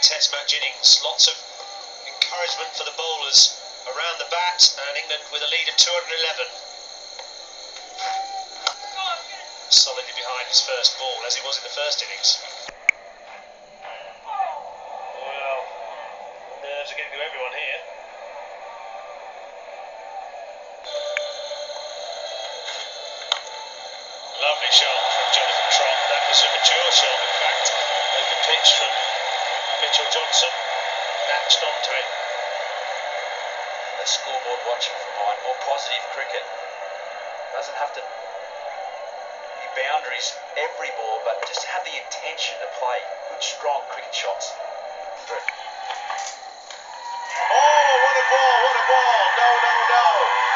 Test match innings. Lots of encouragement for the bowlers around the bat, and England with a lead of 211. Solidly behind his first ball, as he was in the first innings. Well, nerves are getting to everyone here. Lovely shot from Johnathan Trott. That was a mature shot, in fact, over pitch from Mitchell Johnson. Latched onto it. The scoreboard watching from mine. More positive cricket. Doesn't have to be boundaries every ball, but just have the intention to play good, strong cricket shots. Oh, what a ball, what a ball. No, no, no.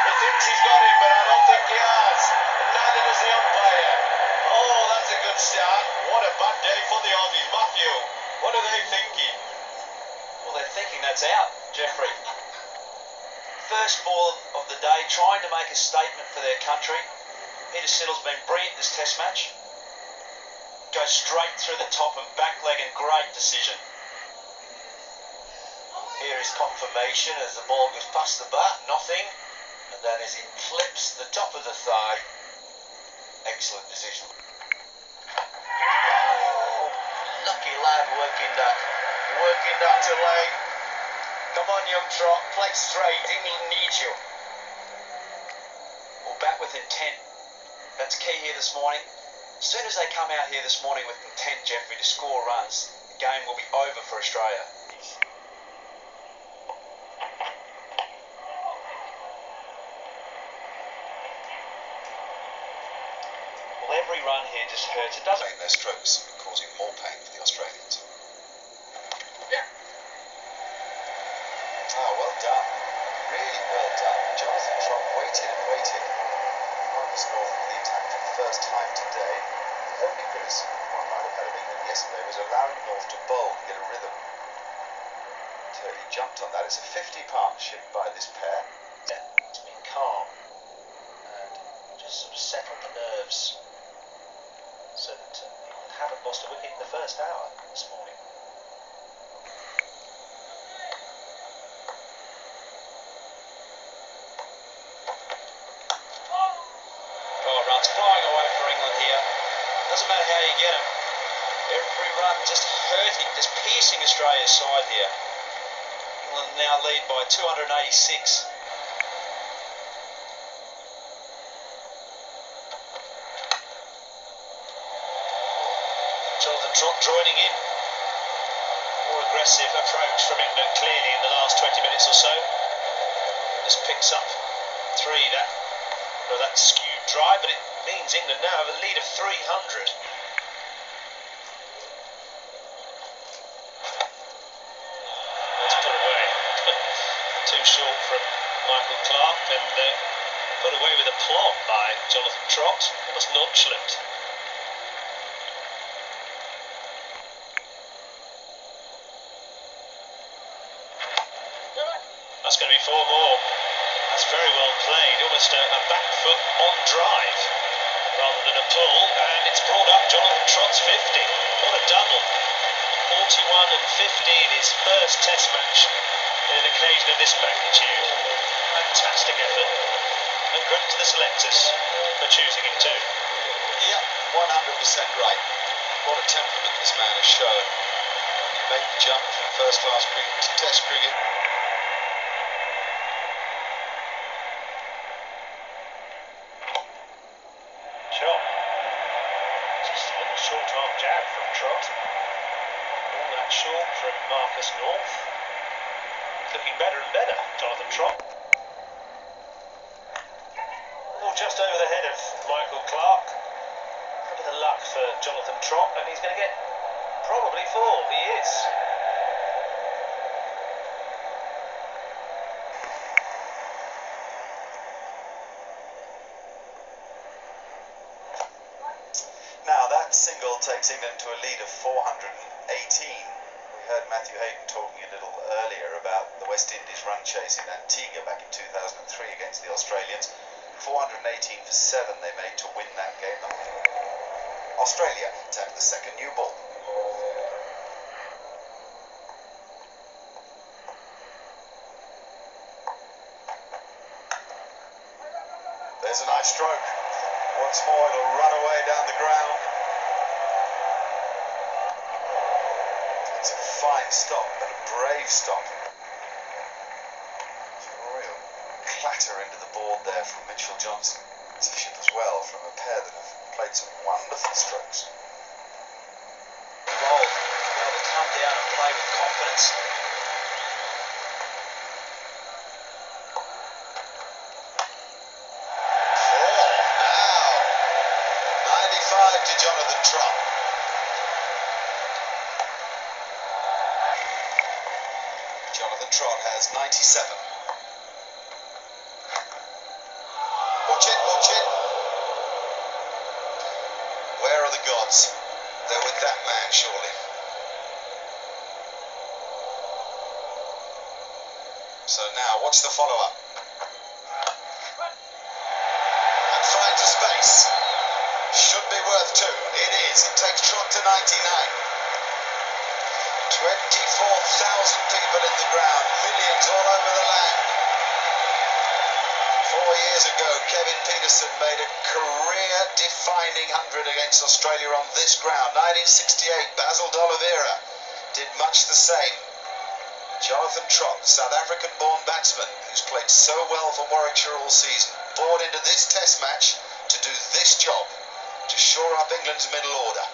He thinks he's got him, but I don't think he has. Neither does the umpire. Oh, that's a good start. What a bad day for the Aussies. Matthew, what are they thinking? Well, they're thinking that's out, Jeffrey. First ball of the day, trying to make a statement for their country. Peter Siddle's been brilliant this test match. Goes straight through the top and back leg, and great decision. Here is confirmation as the ball goes past the bat, nothing. And then as he clips the top of the thigh, excellent decision. Oh, lucky lad working that to leg. Come on, young Trott, play straight. England needs you. We'll bat with intent. That's key here this morning. As soon as they come out here this morning with intent, Jeffrey, to score runs, the game will be over for Australia. Well, every run here just hurts. It doesn't. Their strokes causing more pain for the Australians. Oh, well done. Really well done. Johnathan Trott waited and waited. Marcus North for the attack for the first time today. The only criticism one might have had of England yesterday was allowing North to bowl and get a rhythm. So he jumped on that. It's a 50 partnership by this pair. It's been calm and just sort of settled the nerves so that England haven't lost a wicket in the first hour this morning. Runs flying away for England here. Doesn't matter how you get them. Every run just hurting, just piercing Australia's side here. England now lead by 286. Johnathan Trott joining in. More aggressive approach from England clearly in the last 20 minutes or so. This picks up three. That skewed drive, but it means England now have a lead of 300. That's put away. Too short from Michael Clark, and put away with aplomb by Johnathan Trott. Almost nonchalant. That's going to be 4 more. That's very well played, almost a back foot on drive rather than a pull, and it's brought up Johnathan Trott's 50. What a double. 41 and 50 in his first test match in an occasion of this magnitude. Fantastic effort, and credit to the selectors for choosing him too. Yep, 100% right. What a temperament this man has shown. He made the jump from first class cricket to test cricket. Just a little short arm jab from Trott. All that short from Marcus North. Looking better and better, Johnathan Trott. Oh, just over the head of Michael Clark. A bit of luck for Johnathan Trott, and he's going to get probably 4. He is. Now that single takes England to a lead of 418. We heard Matthew Hayden talking a little earlier about the West Indies run chase in Antigua back in 2003 against the Australians. 418 for 7 they made to win that game. Australia attack the second new ball. There's a nice stroke. Once more, it'll run away down the ground. It's a fine stop, but a brave stop. It's a real clatter into the board there from Mitchell Johnson. It's a ship as well from a pair that have played some wonderful strokes. Bold, to be able to come down and play with confidence. To Johnathan Trott. Johnathan Trott has 97. Watch it, watch it. Where are the gods? They're with that man, surely. So now, what's the follow-up? And flying to space. Should be worth 2. It is. It takes Trott to 99. 24,000 people in the ground. Millions all over the land. 4 years ago, Kevin Peterson made a career-defining 100 against Australia on this ground. 1968, Basil D'Oliveira did much the same. Johnathan Trott, the South African-born batsman, who's played so well for Warwickshire all season, brought into this Test match to do this job, to shore up England's middle order.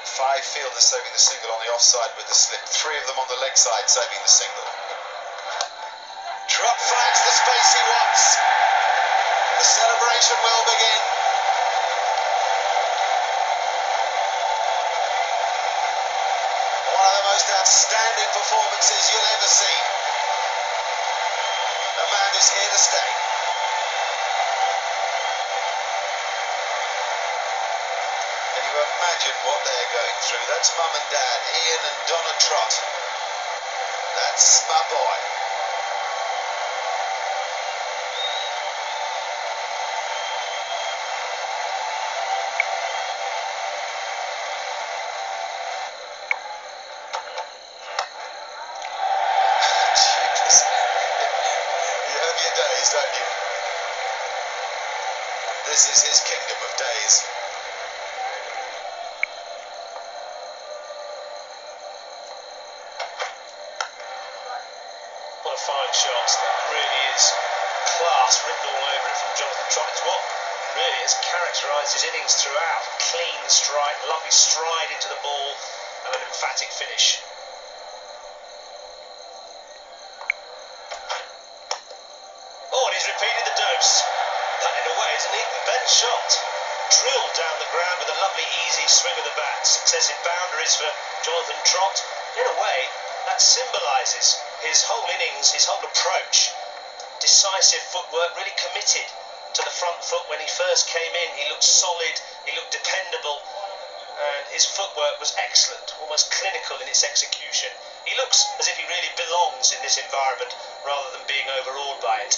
5 fielders saving the single on the offside with the slip. 3 of them on the leg side saving the single. Trott finds the space he wants. The celebration will begin. One of the most outstanding performances you'll ever see. The man is here to stay. Imagine what they're going through. That's Mum and Dad, Ian and Donna Trott. That's my boy. Jeepers. You have your days, don't you? This is his kingdom of days. Fine shots. That really is class written all over it from Johnathan Trott. It's what really has characterised his innings throughout. Clean strike, lovely stride into the ball, and an emphatic finish. Oh, and he's repeated the dose. That, in a way, is an even better shot. Drilled down the ground with a lovely, easy swing of the bat. Successive boundaries for Johnathan Trott. In a way, that symbolises his whole innings, his whole approach. Decisive footwork, really committed to the front foot when he first came in. He looked solid, he looked dependable, and his footwork was excellent, almost clinical in its execution. He looks as if he really belongs in this environment rather than being overawed by it.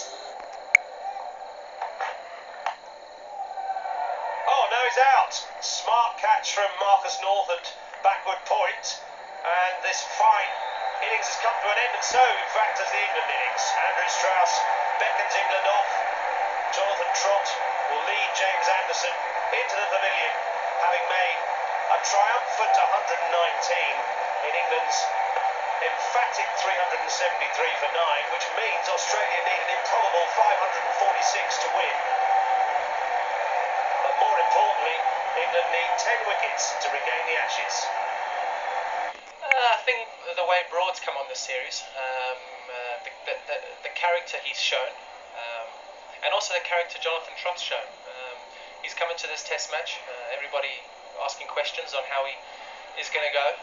Oh, now he's out. Smart catch from Marcus North at backward point, and this fine innings has come to an end, and so, in fact, has the England innings. Andrew Strauss beckons England off. Johnathan Trott will lead James Anderson into the pavilion, having made a triumphant 119 in England's emphatic 373 for 9, which means Australia need an improbable 546 to win. But more importantly, England need 10 wickets to regain the Ashes. I think the way Broad's come on this series, the character he's shown, and also the character Johnathan Trott's shown. He's come into this Test match. Everybody asking questions on how he is going to go.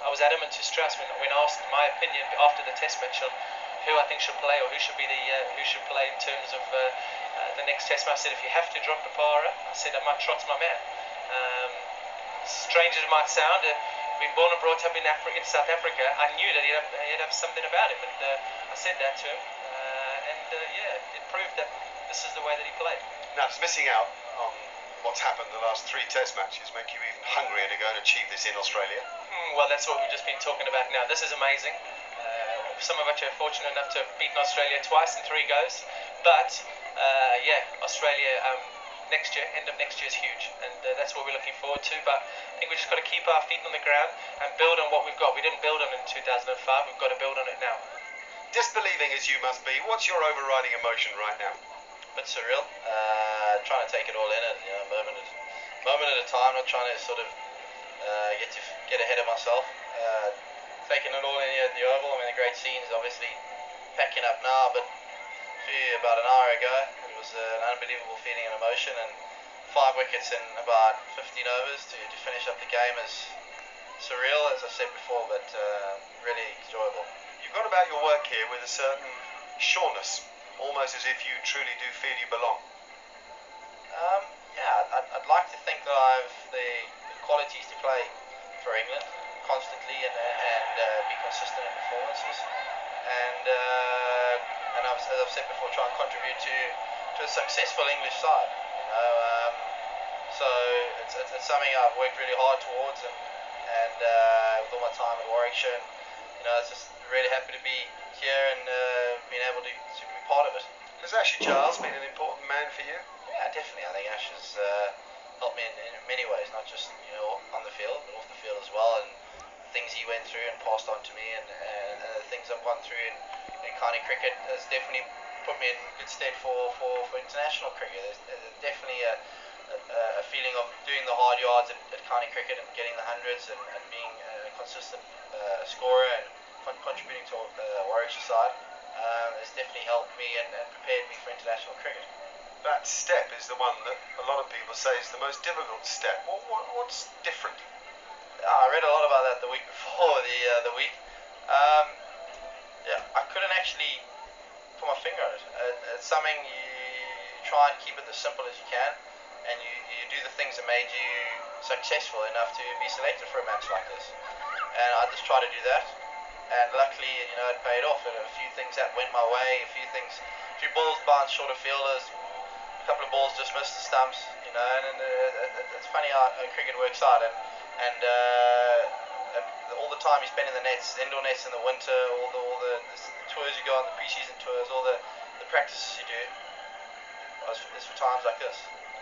I was adamant to Strauss when asked my opinion after the Test match on who I think should play or who should be who should play in terms of the next Test match. I said if you have to drop Papara, I said Trott's my man. Strange as it might sound. Being born and brought up in South Africa, I knew that he'd have something about him, and I said that to him, yeah, it proved that this is the way that he played. Now, does missing out on what's happened the last 3 Test matches make you even hungrier to go and achieve this in Australia? Well, that's what we've just been talking about now. This is amazing. Some of us are fortunate enough to have beaten Australia twice in 3 goes, but Yeah, Australia next year, end of next year is huge, and that's what we're looking forward to. But I think we just got to keep our feet on the ground and build on what we've got. We didn't build on it in 2005. We've got to build on it now. Disbelieving as you must be, what's your overriding emotion right now? A bit surreal. Trying to take it all in, and moment at a time. Not trying to sort of get ahead of myself. Taking it all in here at the Oval. I mean, the great scenes, obviously packing up now, but about an hour ago, it was an unbelievable feeling and emotion, and 5 wickets in about 15 overs to finish up the game is surreal, as I said before, but really enjoyable. You've got about your work here with a certain sureness, almost as if you truly do feel you belong. Yeah, I'd like to think that I have the qualities to play for England constantly and be consistent in performances, and as I've said before, try and contribute to a successful English side. So it's something I've worked really hard towards, and with all my time at Warwickshire, and, it's just really happy to be here and being able to be part of it. Has Ashley Giles been an important man for you? Yeah, definitely. I think Ash has helped me in many ways, not just on the field, but off the field as well, and things he went through and passed on to me, and the things I've gone through in county cricket has definitely put me in good stead for international cricket. There's definitely a feeling of doing the hard yards at county cricket and getting the hundreds and being a consistent scorer and contributing to Warwickshire side. Has definitely helped me and prepared me for international cricket. That step is the one that a lot of people say is the most difficult step. What's different? I read a lot about that the week before the week. Yeah, I couldn't actually put my finger on it. It's something you try and keep it as simple as you can, and you do the things that made you successful enough to be selected for a match like this. And I just try to do that, and luckily, it paid off. And a few things that went my way, a few balls bounced short of fielders, a couple of balls just missed the stumps, and it's funny how cricket works out, and all the time you spend in the nets, indoor nets in the winter, all the tours you go on, the pre-season tours, all the practices you do, it's for times like this.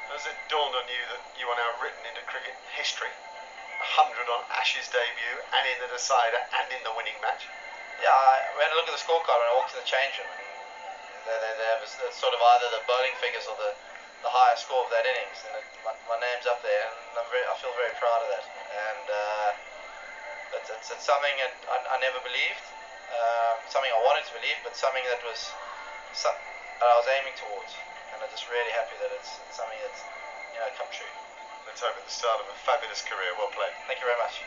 Has it dawned on you that you are now written into cricket history? 100 on Ash's debut, and in the decider, and in the winning match? Yeah, we had a look at the scorecard when I walked in the change room, and they have sort of either the bowling figures or the highest score of that innings, and my name's up there, and I feel very proud of that. And it's something that I never believed, something I wanted to believe, but something that I was aiming towards, and I'm just really happy that it's something that's come true. Let's hope at the start of a fabulous career. Well played. Thank you very much.